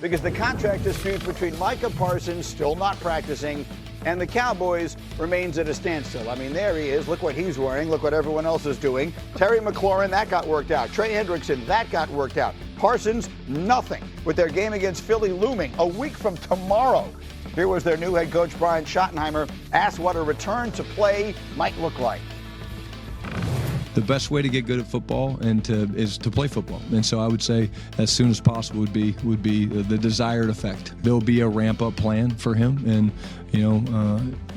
because the contract dispute between Micah Parsons, still not practicing, and the Cowboys remains at a standstill. I mean, there he is. Look what he's wearing. Look what everyone else is doing. Terry McLaurin, that got worked out. Trey Hendrickson, that got worked out. Parsons, nothing. With their game against Philly looming a week from tomorrow. Here was their new head coach, Brian Schottenheimer, asked what a return to play might look like. The best way to get good at football is to play football, and so I would say as soon as possible would be the desired effect. There will be a ramp-up plan for him, and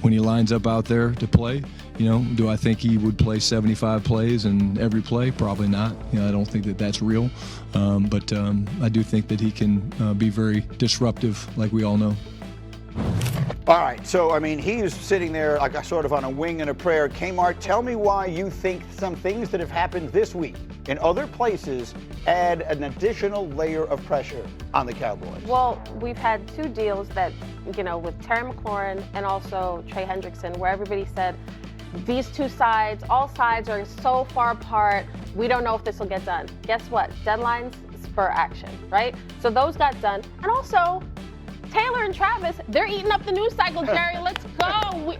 when he lines up out there to play, do I think he would play 75 plays in every play? Probably not. I don't think that that's real, but I do think that he can be very disruptive, like we all know. All right, so, I mean, he's sitting there like sort of on a wing and a prayer. Kmart, tell me why you think some things that have happened this week in other places add an additional layer of pressure on the Cowboys. Well, we've had two deals that, with Terry McLaurin and also Trey Hendrickson, where everybody said, these two sides, all sides are so far apart, we don't know if this will get done. Guess what? Deadlines spur action, right? So those got done. And also, Taylor and Travis, they're eating up the news cycle, Jerry. Let's go.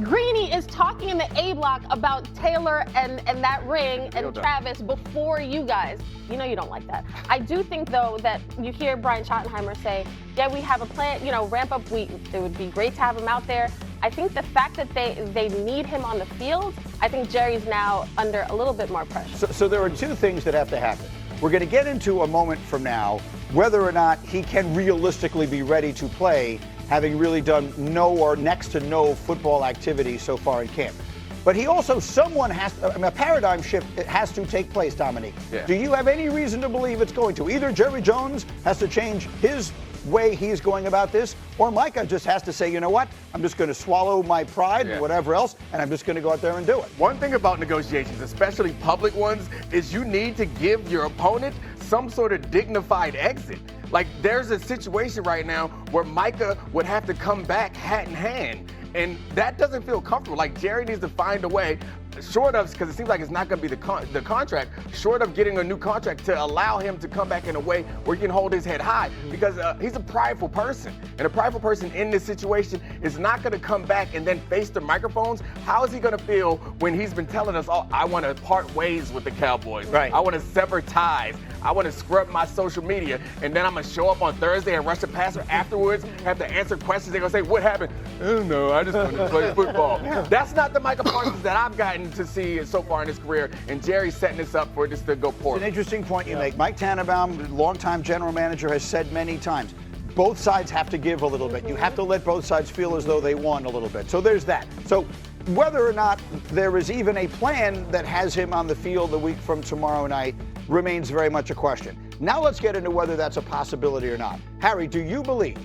Greeny is talking in the A block about Taylor and that ring and Travis before you guys. You don't like that. I do think, though, that you hear Brian Schottenheimer say, yeah, we have a plan, ramp up. It would be great to have him out there. I think the fact that they need him on the field, I think Jerry's now under a little bit more pressure. So there are two things that have to happen. We're going to get into a moment from now whether or not he can realistically be ready to play, having really done no or next to no football activity so far in camp. But he also, a paradigm shift has to take place, Dominique. Yeah. Do you have any reason to believe it's going to? Either Jerry Jones has to change his way he's going about this, or Micah just has to say, you know what, I'm just going to swallow my pride and whatever else, and I'm just going to go out there and do it. One thing about negotiations, especially public ones, is you need to give your opponent some sort of dignified exit. Like, there's a situation right now where Micah would have to come back hat in hand, and that doesn't feel comfortable. Like, Jerry needs to find a way, short of, because it seems like it's not going to be the contract, short of getting a new contract to allow him to come back in a way where he can hold his head high, because he's a prideful person, and a prideful person in this situation is not going to come back and then face the microphones. How is he going to feel when he's been telling us, oh, I want to part ways with the Cowboys. Right. I want to sever ties. I want to scrub my social media, and then I'm going to show up on Thursday and rush the passer afterwards, have to answer questions. They're going to say, what happened? I don't know. I just want to play football. That's not the Micah Parsons that I've gotten to see so far in his career, and Jerry's setting this up for this to go poorly. It's an interesting point you make. Mike Tannenbaum, longtime general manager, has said many times, both sides have to give a little bit. You have to let both sides feel as though they won a little bit. So there's that. So whether or not there is even a plan that has him on the field a week from tomorrow night remains very much a question. Now let's get into whether that's a possibility or not. Harry, do you believe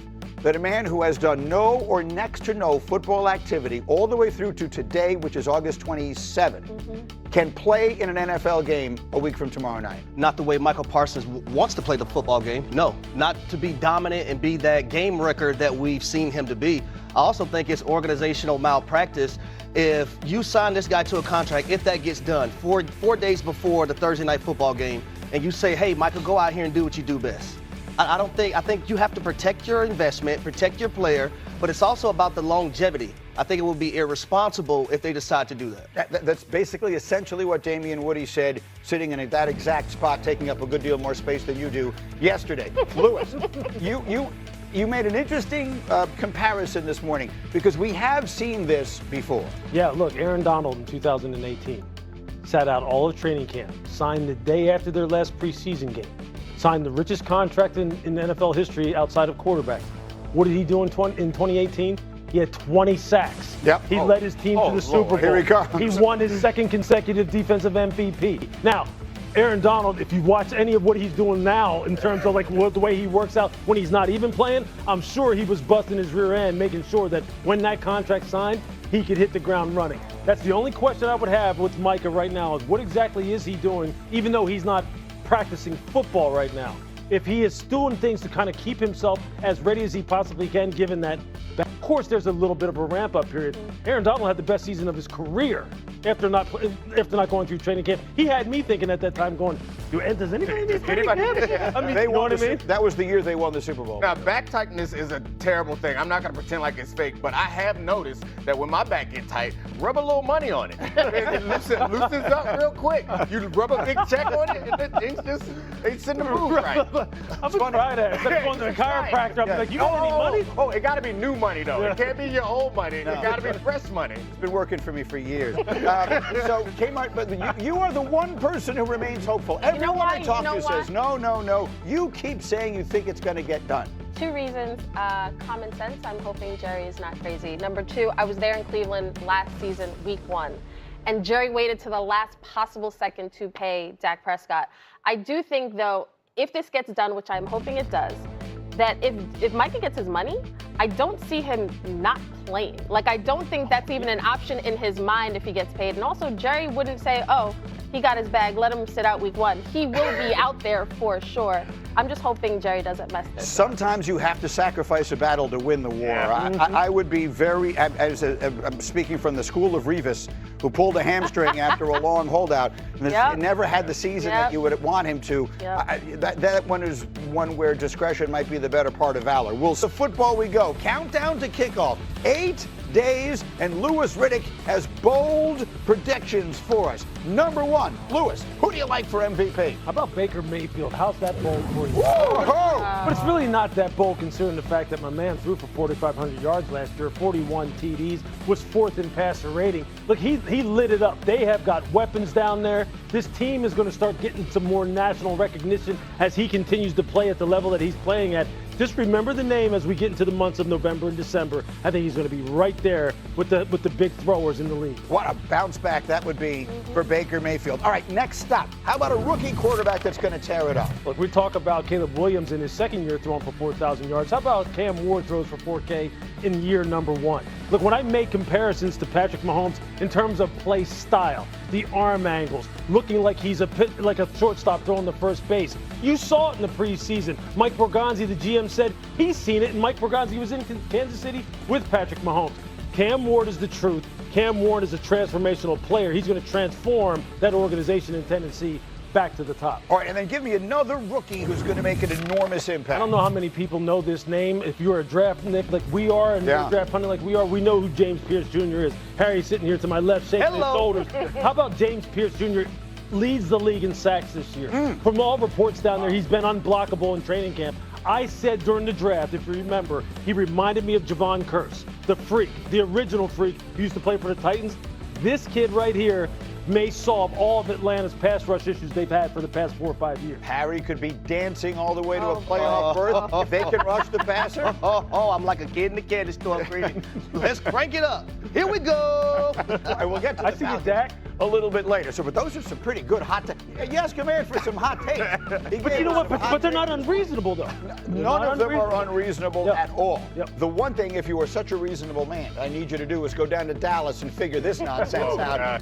that a man who has done no or next to no football activity all the way through to today, which is August 27th, can play in an NFL game a week from tomorrow night? Not the way Micah Parsons wants to play the football game. No, not to be dominant and be that game record that we've seen him to be. I also think it's organizational malpractice. If you sign this guy to a contract, if that gets done 4 days before the Thursday night football game, and you say, hey, Micah, go out here and do what you do best. I think you have to protect your investment, protect your player, but it's also about the longevity. I think it would be irresponsible if they decide to do that. That's basically essentially what Damian Woody said, sitting in that exact spot, taking up a good deal more space than you do yesterday. Lewis, you made an interesting comparison this morning, because we have seen this before. Yeah, look, Aaron Donald in 2018 sat out all of training camp, signed the day after their last preseason game, signed the richest contract in NFL history outside of quarterbacks. What did he do in 2018? He had 20 sacks. Yep. He led his team to the Super Bowl. Here he comes. He won his second consecutive defensive MVP. Now, Aaron Donald, if you watch any of what he's doing now in terms of the way he works out when he's not even playing, I'm sure he was busting his rear end, making sure that when that contract signed, he could hit the ground running. That's the only question I would have with Micah right now, is what exactly is he doing, even though he's not practicing football right now? If he is doing things to kind of keep himself as ready as he possibly can, given that, of course, there's a little bit of a ramp-up period. Aaron Donald had the best season of his career after not going through training camp. He had me thinking at that time going, Does anybody need Anybody? I mean, They you know won what I mean? That was the year they won the Super Bowl. Now, back tightness is a terrible thing. I'm not going to pretend like it's fake, but I have noticed that when my back gets tight, rub a little money on it. It loosens up real quick. You rub a big check on it, and things just, they send the move right. I'm going to try that. Instead of going to the chiropractor, I'm like, you got any money? Oh, it got to be new money, though. It can't be your old money. No. It got to be fresh money. It's been working for me for years. So, Kmart, but you are the one person who remains hopeful. Everyone I talk to says, no. You keep saying you think it's going to get done. 2 reasons. Common sense. I'm hoping Jerry is not crazy. Number 2, I was there in Cleveland last season, week 1. And Jerry waited to the last possible second to pay Dak Prescott. I do think, though, if this gets done, which I'm hoping it does, that if Micah gets his money, I don't see him not playing. Like, I don't think that's even an option in his mind if he gets paid. And also, Jerry wouldn't say, oh, he got his bag, let him sit out week 1. He will be out there for sure. I'm just hoping Jerry doesn't mess this up. Sometimes you have to sacrifice a battle to win the war. I would be very, I'm speaking from the school of Revis, who pulled a hamstring after a long holdout, and never had the season that you would want him to. That one is one where discretion might be the better part of valor. The football we go. Countdown to kickoff. 8 days, and Louis Riddick has bold predictions for us. Number 1, Louis, who do you like for MVP? How about Baker Mayfield? How's that bold for you? Whoa! But it's really not that bold considering the fact that my man threw for 4,500 yards last year, 41 TDs, was 4th in passer rating. Look, he lit it up. They have got weapons down there. This team is going to start getting some more national recognition as he continues to play at the level that he's playing at. Just remember the name as we get into the months of November and December. I think he's going to be right there with the big throwers in the league. What a bounce back that would be for Baker Mayfield. All right, next stop. How about a rookie quarterback that's going to tear it up? Look, we talk about Caleb Williams in his second year throwing for 4,000 yards. How about Cam Ward throws for 4K in year number 1? Look, when I make comparisons to Patrick Mahomes in terms of play style, the arm angles, looking like he's like a shortstop throwing the first base. You saw it in the preseason. Mike Borgonzi, the GM, said he's seen it, and Mike Borgonzi was in Kansas City with Patrick Mahomes. Cam Ward is the truth. Cam Ward is a transformational player. He's going to transform that organization in Tennessee back to the top. All right, and then give me another rookie who's going to make an enormous impact. I don't know how many people know this name. If you're a draft Nick like we are, and you're a draft hunter like we are, we know who James Pierce Jr. is. Harry's sitting here to my left, shaking his shoulders. How about James Pierce Jr. leads the league in sacks this year? From all reports down there, he's been unblockable in training camp. I said during the draft, if you remember, he reminded me of Javon Curse, the freak, the original freak who used to play for the Titans. This kid right here may solve all of Atlanta's pass rush issues they've had for the past 4 or 5 years. Harry could be dancing all the way to a playoff berth if they can rush the passer. I'm like a kid in the candy store. Let's crank it up. Here we go. All right, we'll get to I the see you, Falcons Dak. a little bit later. So, but those are some pretty good hot takes. Yes, command for some hot takes. But you know what? But they're not unreasonable, though. None of them are unreasonable at all. Yep. The one thing, if you are such a reasonable man, I need you to do is go down to Dallas and figure this nonsense out.